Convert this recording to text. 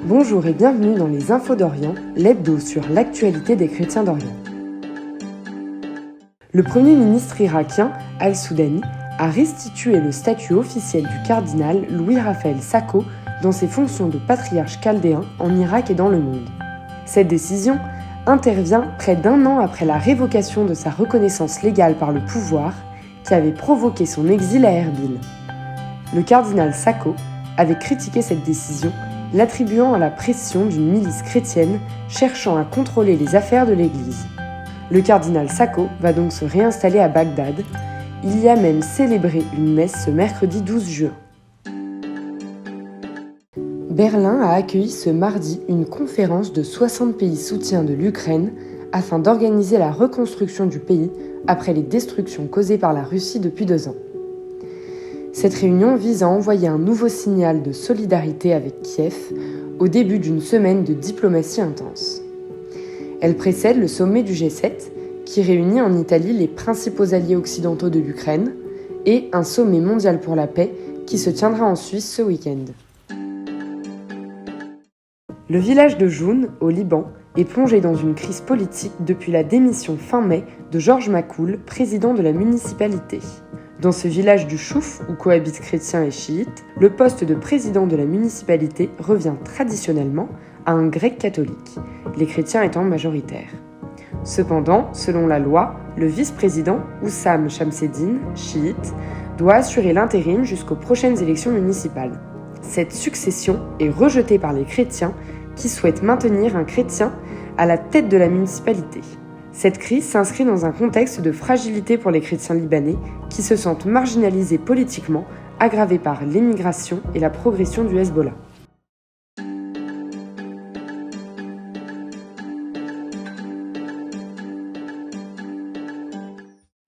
Bonjour et bienvenue dans les Infos d'Orient, l'hebdo sur l'actualité des chrétiens d'Orient. Le Premier ministre irakien, Al-Soudani, a restitué le statut officiel du cardinal Louis-Raphaël Sako dans ses fonctions de patriarche chaldéen en Irak et dans le monde. Cette décision intervient près d'un an après la révocation de sa reconnaissance légale par le pouvoir qui avait provoqué son exil à Erbil. Le cardinal Sako avait critiqué cette décision, l'attribuant à la pression d'une milice chrétienne cherchant à contrôler les affaires de l'Église. Le cardinal Sako va donc se réinstaller à Bagdad. Il y a même célébré une messe ce mercredi 12 juin. Berlin a accueilli ce mardi une conférence de 60 pays soutiens de l'Ukraine afin d'organiser la reconstruction du pays après les destructions causées par la Russie depuis 2 ans. Cette réunion vise à envoyer un nouveau signal de solidarité avec Kiev au début d'une semaine de diplomatie intense. Elle précède le sommet du G7 qui réunit en Italie les principaux alliés occidentaux de l'Ukraine et un sommet mondial pour la paix qui se tiendra en Suisse ce week-end. Le village de Joun, au Liban, est plongé dans une crise politique depuis la démission fin mai de Georges Makoul, président de la municipalité. Dans ce village du Chouf, où cohabitent chrétiens et chiites, le poste de président de la municipalité revient traditionnellement à un grec catholique, les chrétiens étant majoritaires. Cependant, selon la loi, le vice-président, Oussam Shamseddine, chiite, doit assurer l'intérim jusqu'aux prochaines élections municipales. Cette succession est rejetée par les chrétiens qui souhaitent maintenir un chrétien à la tête de la municipalité. Cette crise s'inscrit dans un contexte de fragilité pour les chrétiens libanais qui se sentent marginalisés politiquement, aggravés par l'émigration et la progression du Hezbollah.